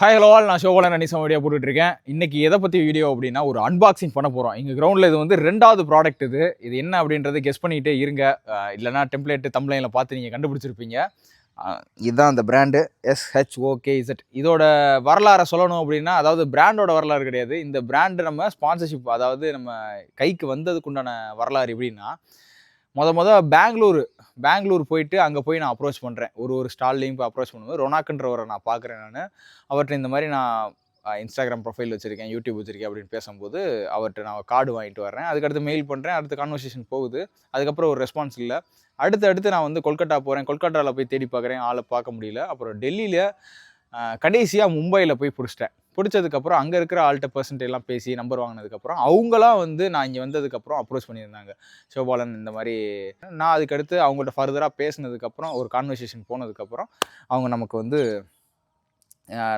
Hi hello all, நான் ஷோபாலன் அனிசம் video போட்டுட்ருக்கேன். இன்றைக்கி எதை பற்றி வீடியோ அப்படின்னா ஒரு அன்பாக்சிங் பண்ண போகிறோம். எங்கள் கிரவுண்டில் இது வந்து 2வது ப்ராடக்ட். இது என்ன அப்படின்றது கெஸ் பண்ணிகிட்டே இருங்க. இல்லைனா டெம்ப்ளேட்டு தம்ப்ளைனில் பார்த்து நீங்கள் கண்டுபிடிச்சிருப்பீங்க. இதுதான் அந்த பிராண்டு SHOKZ. இதோட வரலாறை சொல்லணும் அப்படின்னா, அதாவது பிராண்டோட வரலாறு கிடையாது. இந்த பிராண்டு நம்ம ஸ்பான்சர்ஷிப், அதாவது நம்ம கைக்கு வந்ததுக்குண்டான வரலாறு எப்படின்னா, பெங்களூர் போயிட்டு அங்கே போய் நான் அப்ரோச் பண்ணுறேன். ஒரு ஸ்டால்லையும் போய் அப்ரோச் பண்ணுவேன். ரொனாக்குன்றவரை நான் பார்க்குறேன். அவர்கிட்ட இந்த மாதிரி நான் இன்ஸ்டாகிராம் ப்ரொஃபைல் வச்சுருக்கேன், யூடியூப் வச்சுருக்கேன் அப்படின்னு பேசும்போது அவர்கிட்ட நான் கார்டு வாங்கிட்டு வரேன். அதுக்கடுத்து மெயில் பண்ணுறேன். அடுத்த கான்வர்சேஷன் போகுது. அதுக்கப்புறம் ஒரு ரெஸ்பான்ஸ் இல்லை. அடுத்து நான் வந்து கொல்கட்டா போகிறேன். கொல்கட்டாவில் போய் தேடி பார்க்குறேன், ஆளை பார்க்க முடியல. அப்புறம் டெல்லியில் கடைசியாக மும்பையில் போய் பிடிச்சதுக்கப்புறம் அங்கே இருக்கிற ஆள்கிட்ட பர்சன்ட் எல்லாம் பேசி நம்பர் வாங்கினதுக்கப்புறம் அவங்களாம் வந்து நான் இங்கே வந்ததுக்கப்புறம் அப்ரோச் பண்ணியிருந்தாங்க. ஷோபாலன் இந்த மாதிரி. நான் அதுக்கடுத்து அவங்கள்ட்ட ஃபர்தராக பேசினதுக்கப்புறம் ஒரு கான்வர்சேஷன் போனதுக்கப்புறம் அவங்க நமக்கு வந்து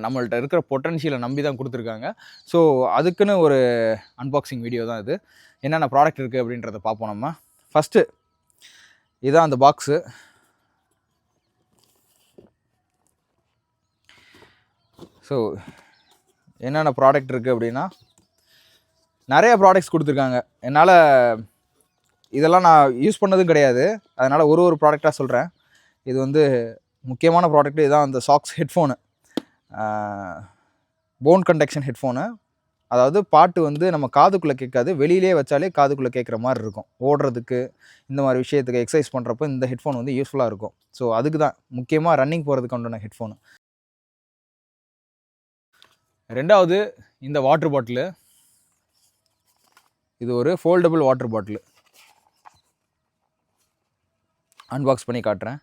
நம்மள்ட்ட இருக்கிற பொட்டன்ஷியலை நம்பி தான் கொடுத்துருக்காங்க. ஸோ அதுக்குன்னு ஒரு அன்பாக்சிங் வீடியோ தான் இது. என்னென்ன ப்ராடக்ட் இருக்குது அப்படின்றத பார்ப்போம். நம்ம ஃபஸ்ட்டு இதுதான் அந்த பாக்ஸு. ஸோ என்னென்ன ப்ராடக்ட் இருக்குது அப்படின்னா, நிறைய ப்ராடக்ட்ஸ் கொடுத்துருக்காங்க. என்னால் இதெல்லாம் நான் யூஸ் பண்ணதும் கிடையாது. அதனால் ஒரு ப்ராடக்டாக சொல்கிறேன். இது வந்து முக்கியமான ப்ராடக்ட். இதுதான் அந்த socks headphone, phone conduction headphone. அதாவது பாட்டு வந்து நம்ம காதுக்குள்ளே கேட்காது, வெளியிலே வச்சாலே காதுக்குள்ளே கேட்குற மாதிரி இருக்கும். ஓடுறதுக்கு, இந்த மாதிரி விஷயத்துக்கு, எக்ஸசைஸ் பண்ணுறப்போ இந்த ஹெட்ஃபோன் வந்து யூஸ்ஃபுல்லாக இருக்கும். ஸோ அதுக்கு தான் முக்கியமாக ரன்னிங் போகிறதுக்கு உண்டான ஹெட்ஃபோனு. 2வது இந்த வாட்டர் பாட்டிலு. இது ஒரு ஃபோல்டபுள் வாட்டர் பாட்டிலு. அன்பாக்ஸ் பண்ணி காட்டுறேன்.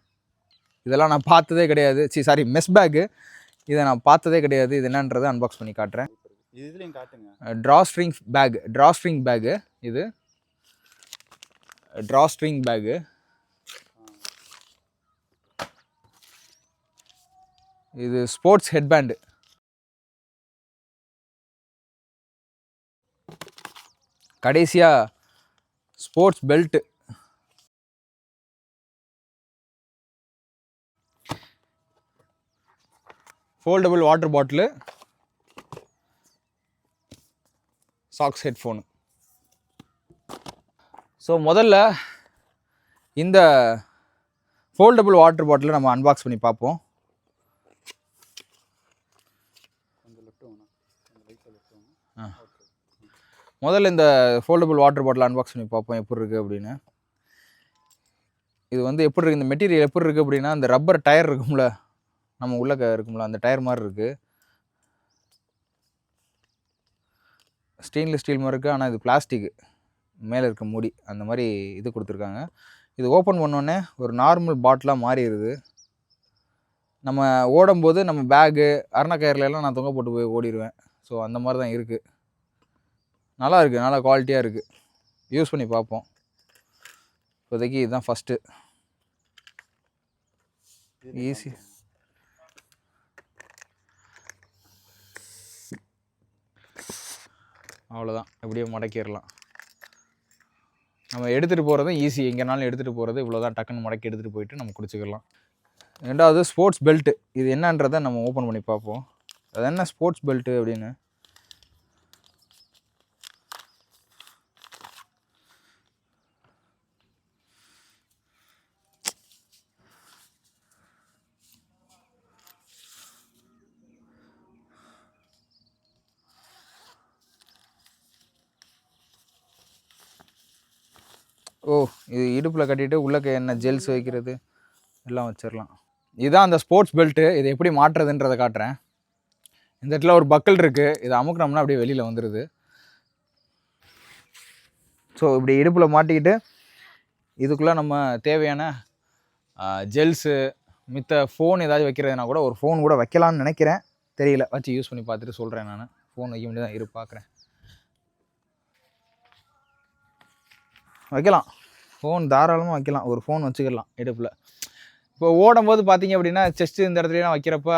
இதெல்லாம் நான் பார்த்ததே கிடையாது. மெஸ் பேக்கு. இதை நான் பார்த்ததே கிடையாது. இது என்னன்றதை அன்பாக்ஸ் பண்ணி காட்டுறேன். இதுலயும் காட்டுங்க. ட்ராஸ்ட்ரிங் பேக்கு. இது ட்ராஸ்ட்ரிங் பேக்கு. இது ஸ்போர்ட்ஸ் ஹெட்பேண்டு. கடைசியாக sports belt. Foldable water bottle, socks headphone. So முதல்ல இந்த ஃபோல்டபுள் வாட்டர் பாட்டிலை நம்ம அன்பாக்ஸ் பண்ணி பார்ப்போம். முதல்ல இந்த ஃபோல்டபுள் வாட்டர் பாட்டில் அன்பாக்ஸ் பண்ணி பார்ப்போம் எப்படி இருக்குது அப்படின்னு. இது வந்து எப்படி இருக்குது, இந்த மெட்டீரியல் எப்படி இருக்குது அப்படின்னா, இந்த ரப்பர் டயர் இருக்கும்ல, நம்ம உள்ளே இருக்கும்ல, அந்த டயர் மாதிரி இருக்குது. ஸ்டெயின்லெஸ் ஸ்டீல் மாதிரி இருக்குது. ஆனால் இது பிளாஸ்டிக்கு. மேலே இருக்க மூடி அந்த மாதிரி இது கொடுத்துருக்காங்க. இது ஓப்பன் பண்ணோடனே ஒரு நார்மல் பாட்டிலாக மாறிடுது. நம்ம ஓடும்போது நம்ம பேகு, அரணக்கயிறுலாம் நான் தொங்க போட்டு போய் ஓடிடுவேன். ஸோ அந்த மாதிரி தான் இருக்குது. நல்லா இருக்குது, நல்லா குவாலிட்டியாக இருக்குது. யூஸ் பண்ணி பார்ப்போம். இப்போதைக்கு இதுதான் ஃபஸ்ட்டு. ஈஸி. அவ்வளோதான், எப்படியோ மடக்கிடலாம். நம்ம எடுத்துகிட்டு போகிறதும் ஈஸி. எங்கேனாலும் எடுத்துகிட்டு போகிறது இவ்வளோதான். டக்குன்னு மடக்கி எடுத்துகிட்டு போயிட்டு நம்ம குடிச்சிக்கலாம். 2வது ஸ்போர்ட்ஸ் பெல்ட்டு. இது என்னன்றதை நம்ம ஓப்பன் பண்ணி பார்ப்போம். அது என்ன ஸ்போர்ட்ஸ் பெல்ட்டு அப்படின்னு. இது இடுப்பில் கட்டிட்டு உள்ளக்க என்ன ஜெல்ஸ் வைக்கிறது எல்லாம் வச்சிடலாம். இதுதான் அந்த ஸ்போர்ட்ஸ் பெல்ட்டு. இதை எப்படி மாட்டுறதுன்றதை காட்டுறேன். இந்த இடத்துல ஒரு பக்கல் இருக்குது. இதை அமுக்கினோம்னா அப்படியே வெளியில் வந்துடுது. ஸோ இப்படி இடுப்பில் மாட்டிக்கிட்டு இதுக்குள்ளே நம்ம தேவையான ஜெல்ஸு, மித்த ஃபோன் ஏதாவது வைக்கிறதுனா கூட, ஒரு ஃபோன் கூட வைக்கலான்னு நினைக்கிறேன். தெரியல, வச்சு யூஸ் பண்ணி பார்த்துட்டு சொல்கிறேன். நான் ஃபோன் வைக்க வேண்டியதான் பார்க்குறேன். வைக்கலாம், ஃபோன் தாராளமாக வைக்கலாம். ஒரு ஃபோன் வச்சுக்கலாம் இடுப்பில். இப்போ ஓடும்போது பார்த்தீங்க அப்படின்னா, செஸ்ட்டு இந்த இடத்துலலாம் வைக்கிறப்ப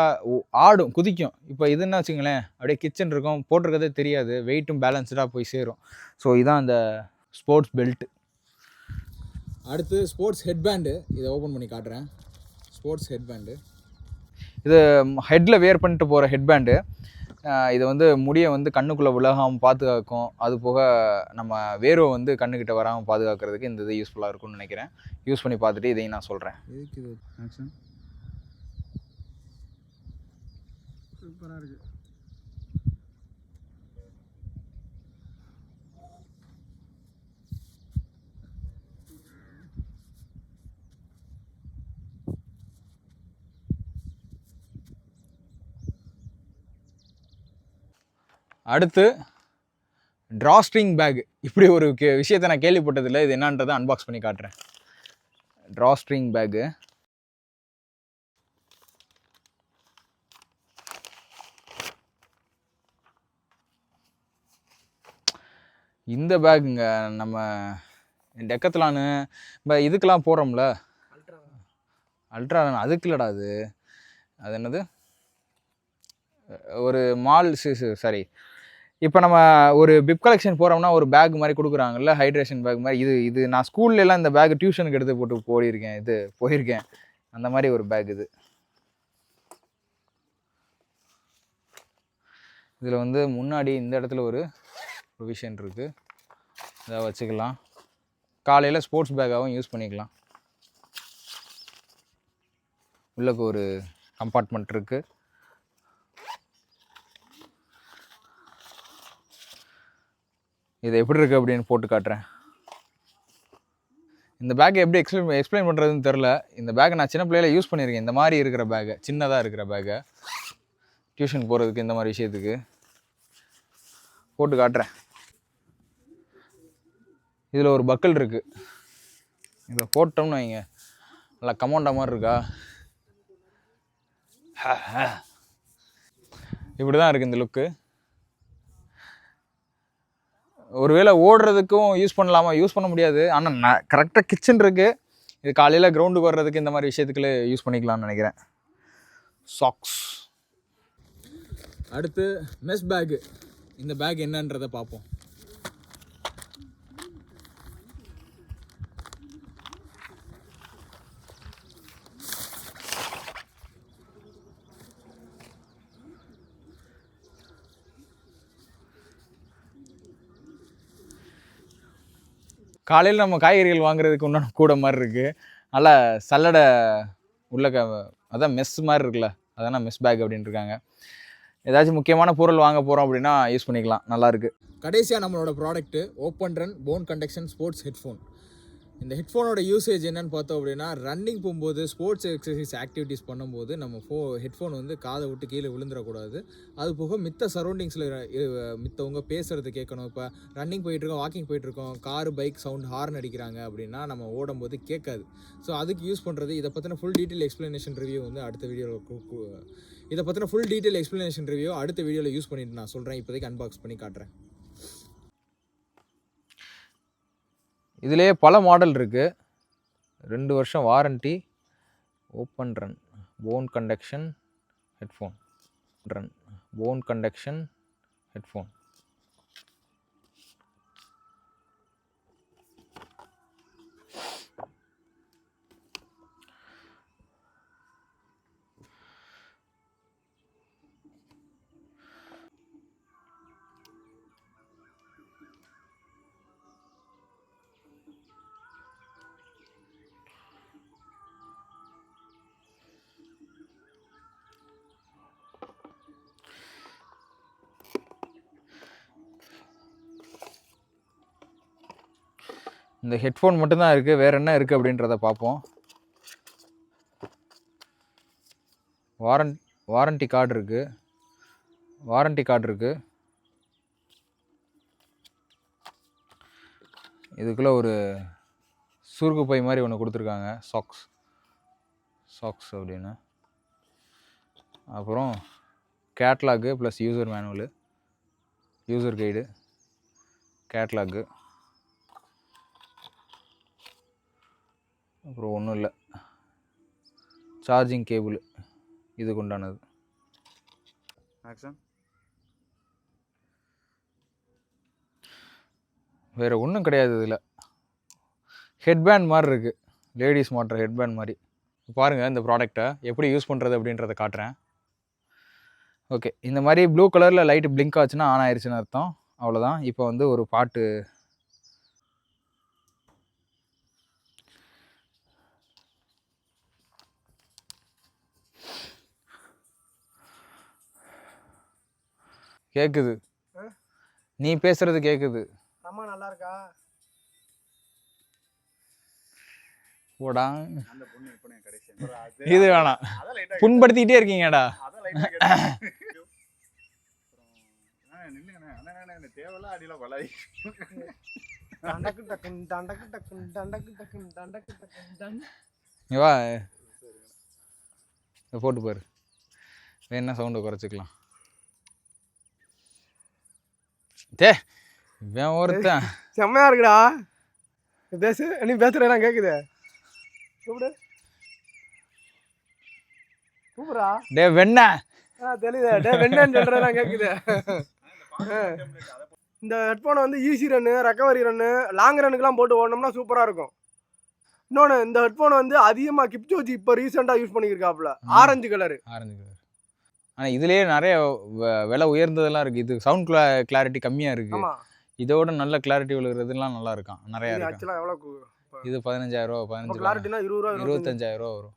ஆடும், குதிக்கும். இப்போ இதுன்னு வச்சுங்களேன், அப்படியே கிச்சன் இருக்கும், போட்டிருக்கதே தெரியாது, வெயிட்டும் பேலன்ஸ்டாக போய் சேரும். ஸோ இதான் அந்த ஸ்போர்ட்ஸ் பெல்ட்டு. அடுத்து ஸ்போர்ட்ஸ் ஹெட்பேண்டு. இதை ஓப்பன் பண்ணி காட்டுறேன். ஸ்போர்ட்ஸ் ஹெட்பேண்டு. இது ஹெட்டில் வேர் பண்ணிட்டு போகிற ஹெட்பேண்டு. இது வந்து முடியை வந்து கண்ணுக்குள்ளே விலகாமல் பாதுகாக்கும். அது போக நம்ம வேர்வை வந்து கண்ணுக்கிட்ட வராமல் பாதுகாக்கிறதுக்கு இந்த இது யூஸ்ஃபுல்லாக இருக்கும்னு நினைக்கிறேன். யூஸ் பண்ணி பார்த்துட்டு இதையும் நான் சொல்கிறேன். சூப்பராக இருக்குது. அடுத்து ட்ராஸ்ட்ரிங் பேக். இப்படி ஒரு விஷயத்தை நான் கேள்விப்பட்டதில்லை. இது என்னன்றதை அன்பாக்ஸ் பண்ணி காட்டுறேன். ட்ராஸ்ட்ரிங் பேக்கு. இந்த பேக்குங்க நம்ம டெக்கத்லானு இப்போ இதுக்கெல்லாம் போடுறோம்ல, அல்ட்ரா அதுக்கு இல்லைடா. அது என்னது, ஒரு மால் சாரி, இப்போ நம்ம ஒரு பிப் கலெக்ஷன் போகிறோம்னா ஒரு பேக் மாதிரி கொடுக்குறாங்கல்ல, ஹைட்ரேஷன் பேக் மாதிரி. இது நான் ஸ்கூல்லலாம் இந்த பேக் டியூஷனுக்கு எடுத்து போட்டு போயிருக்கேன். அந்த மாதிரி ஒரு பேக் இது. இதில் வந்து முன்னாடி இந்த இடத்துல ஒரு ப்ரொவிஷன் இருக்குது. இதை வச்சுக்கலாம். காலையில் ஸ்போர்ட்ஸ் பேக்காகவும் யூஸ் பண்ணிக்கலாம். உள்ளக்கு ஒரு கம்பார்ட்மெண்ட் இருக்குது. இது எப்படி இருக்குது அப்படின்னு போட்டு காட்டுறேன். இந்த பேக்கை எப்படி எக்ஸ்பிளைன் பண்ணுறதுன்னு தெரில. இந்த பேக்கை நான் சின்ன பிள்ளையில யூஸ் பண்ணியிருக்கேன். இந்த மாதிரி இருக்கிற பேக்கை, சின்னதாக இருக்கிற பேக்கை, டியூஷன் போகிறதுக்கு இந்த மாதிரி விஷயத்துக்கு போட்டு காட்டுறேன். இதில் ஒரு பக்கல் இருக்குது. இதை போட்டோம்னு வைங்க, நல்லா கமௌண்டா மாதிரி இருக்கா. இப்படி தான் இருக்குது இந்த லுக்கு. ஒருவேளை ஓடுறதுக்கும் யூஸ் பண்ணலாமா? யூஸ் பண்ண முடியாது. ஆனால் நான் கரெக்டாக கிச்சன் இருக்குது. இது காலையில் கிரவுண்டுக்கு வர்றதுக்கு இந்த மாதிரி விஷயத்துக்குள்ளே யூஸ் பண்ணிக்கலாம்னு நினைக்கிறேன். சாக்ஸ். அடுத்து மெஸ் பேக்கு. இந்த பேக் என்னன்றதை பார்ப்போம். காலையில் நம்ம காய்கறிகள் வாங்குறதுக்கு இன்னும் கூட மாதிரி இருக்குது. நல்லா சல்லடை உள்ள அதான் மெஸ் மாதிரி இருக்குல்ல, அதான் மெஸ் பேக் அப்படின்னு இருக்காங்க. ஏதாச்சும் முக்கியமான பொருள் வாங்க போகிறோம் அப்படின்னா யூஸ் பண்ணிக்கலாம். நல்லாயிருக்கு. கடைசியாக நம்மளோட product open run phone conduction sports headphone. இந்த ஹெட்ஃபோனோட யூசேஜ் என்னென்னு பார்த்தோம் அப்படின்னா, ரன்னிங் போகும்போது, ஸ்போர்ட்ஸ் எக்ஸசைஸ் ஆக்டிவிட்டீஸ் பண்ணும்போது நம்ம ஹெட்ஃபோன் வந்து காதை விட்டு கீழே விழுந்துடக்கூடாது. அது போக மித்த சரௌண்டிங்ஸில் மித்தவங்க பேசுகிறது கேட்கணும். இப்போ ரன்னிங் போயிட்டுருக்கோம், வாக்கிங் போயிட்டுருக்கோம், காரு பைக் சவுண்ட் ஹார்ன் அடிக்கிறாங்க அப்படின்னா நம்ம ஓடும்போது கேட்காது. ஸோ அதுக்கு யூஸ் பண்ணுறது. இதை பற்றின ஃபுல் டீட்டெயில் எக்ஸ்ப்ளனேஷன் ரிவ்யூ வந்து அடுத்த வீடியோவில் யூஸ் பண்ணிட்டு நான் சொல்கிறேன். இப்போதைக்கு அன்பாக்ஸ் பண்ணி காட்டுறேன். இதிலே பல மாடல் இருக்குது. 2 வருஷம் warranty. Open run phone conduction headphone. இந்த ஹெட்ஃபோன் மட்டும்தான் இருக்குது. வேறு என்ன இருக்குது அப்படின்றத பார்ப்போம். வாரண்ட்டி கார்டு இருக்குது. இதுக்குள்ளே ஒரு சுருக்கு பை மாதிரி ஒன்று கொடுத்துருக்காங்க. சாக்ஸ் அப்படின்னு. அப்புறம் catalogue plus user manual, user guide, catalogue. அப்புறம் ஒன்றும் இல்லை, சார்ஜிங் கேபிள் இதுக்கு உண்டானது. வேறு ஒன்றும் கிடையாது. இதில் ஹெட்பேண்ட் மாதிரி இருக்குது, லேடிஸ் மாட்டுற ஹெட்பேண்ட் மாதிரி. பாருங்கள் இந்த ப்ராடக்டை எப்படி யூஸ் பண்ணுறது அப்படின்றத காட்டுறேன். ஓகே, இந்த மாதிரி ப்ளூ கலரில் லைட் பிளிங்க் ஆச்சுன்னா ஆன் ஆயிடுச்சுன்னு அர்த்தம். அவ்வளோதான். இப்போ வந்து ஒரு பாட்டு கேட்குது, நீ பேசுறது கேட்குது. அம்மா நல்லா இருக்கா? போடா இது வேணாம், புண்படுத்திக்கிட்டே இருக்கீங்கடா. வா போட்டு பாரு, வேணா சவுண்டை குறைச்சிக்கலாம். டே இவன் ஒருத்தன் செம்மையா இருக்குடா. பேசு, நீ பேசுறா கேக்குது. கூப்பிடு கூப்பிடுறா. டே வெண்ண தெரியல, டே வெண்ணன்னு சொல்றதா கேக்குது. இந்த ஹெட்ஃபோனை வந்து easy run, recovery run, long ரன்னுக்குலாம் போட்டு ஓடணும்னா சூப்பராக இருக்கும். இன்னொன்று, இந்த ஹெட்ஃபோனை வந்து அதிகமாக கிப்சோஜி இப்போ ரீசெண்டாக யூஸ் பண்ணியிருக்காப்புல, ஆரஞ்சு கலர். ஆனால் இதுலேயே நிறைய விலை உயர்ந்ததெல்லாம் இருக்குது. இது சவுண்ட் கிளாரிட்டி கம்மியாக இருக்குது. இதோட நல்ல கிளாரிட்டி விழுகிறதுலாம் நல்லா இருக்கும். நிறையா ஆக்சுவலாக எவ்வளோ இது 15,000 ரூபா, 15 கிளாரிட்டினா 20 ரூபா, 25,000 ரூபா வரும்.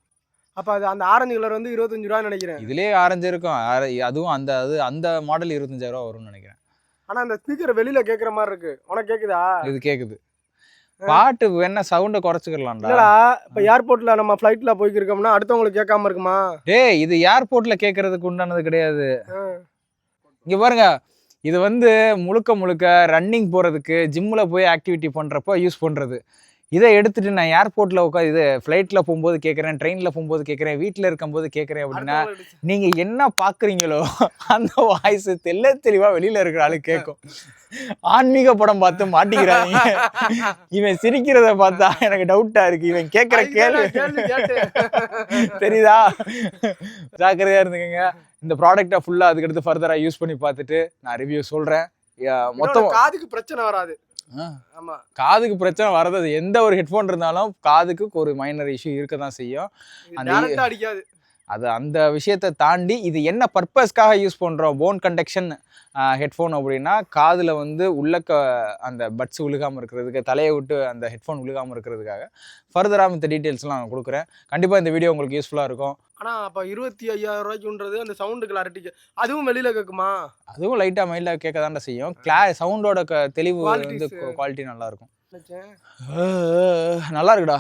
அப்போ அது அந்த ஆரஞ்சு கலர் வந்து 25 ரூபான்னு நினைக்கிறேன். இதுலேயே ஆரஞ்சு இருக்கும், அதுவும் அந்த மாடல் 25,000 ரூபா வரும்னு நினைக்கிறேன். ஆனால் அந்த ஸ்பீக்கர் வெளியில கேட்குற மாதிரி இருக்கு. உனக்கு கேட்குதா? இது கேட்குது. பாட்டு வேணா சவுண்டை குறைச்சிக்கலாம்டா. இல்லடா, இப்போ ஏர்போர்ட்ல நம்ம ஃப்ளைட்ல போய்க்கிருக்கோம்னா அடுத்தவங்களுக்கு கேட்காம இருக்குமா? டேய் இது ஏர்போர்ட்ல கேட்கறதுக்கு உண்டானது கிடையாது. இங்க பாருங்க, இது வந்து முழுக்க ரன்னிங் போறதுக்கு, ஜிம்ல போய் ஆக்டிவிட்டி பண்றப்போ யூஸ் பண்றது. இதை எடுத்துட்டு நான் ஏர்போர்ட்ல உட்காந்து இது ஃப்ளைட்ல போகும்போது கேட்குறேன், ட்ரெயினில் போகும்போது கேட்குறேன், வீட்டில் இருக்கும்போது கேட்குறேன் அப்படின்னா நீங்கள் என்ன பார்க்குறீங்களோ அந்த வாய்ஸ் தெளிவாக வெளியில் இருக்கிற ஆளு கேட்கும். ஆன்மீக படம் பார்த்து மாட்டிக்கிறாங்க. இவன் சிரிக்கிறத பார்த்தா எனக்கு டவுட்டா இருக்கு. இவன் கேட்குற கேள்வி தெரியுதா? ஜாக்கிரதையா இருந்துக்கங்க. இந்த ப்ராடக்டை ஃபுல்லாக அதுக்கடுத்து ஃபர்தராக யூஸ் பண்ணி பார்த்துட்டு நான் ரிவ்யூ சொல்கிறேன். மொத்தம் காதுக்கு பிரச்சனை வராது. ஆமா, காதுக்கு பிரச்சனை வரது. எந்த ஒரு ஹெட்ஃபோன் இருந்தாலும் காதுக்கு ஒரு மைனர் இஷ்யூ இருக்க தான் செய்யும். அடிக்காது. அது அந்த விஷயத்தை தாண்டி இது என்ன பர்பஸ்க்காக யூஸ் பண்ணுறோம், போன் கண்டக்ஷன் ஹெட்ஃபோன் அப்படின்னா காதில் வந்து அந்த பட்ஸ் விழுகாமல் இருக்கிறதுக்கு, தலையை விட்டு அந்த ஹெட்ஃபோன் விழுகாமல் இருக்கிறதுக்காக ஃபர்தராக இந்த டீட்டெயில்ஸ்லாம் நான் கொடுக்குறேன். கண்டிப்பாக இந்த வீடியோ உங்களுக்கு யூஸ்ஃபுல்லாக இருக்கும். ஆனால் அப்போ 25,000 ரூபாய்க்குன்றது அந்த சவுண்டு கிளாரிட்டிக்கு அதுவும் வெளியில் கேட்குமா? அதுவும் லைட்டாக மைல்டாக கேட்க தாண்டா செய்யும். சவுண்டோட தெளிவு வந்து குவாலிட்டி நல்லாயிருக்கும். நல்லா இருக்குடா.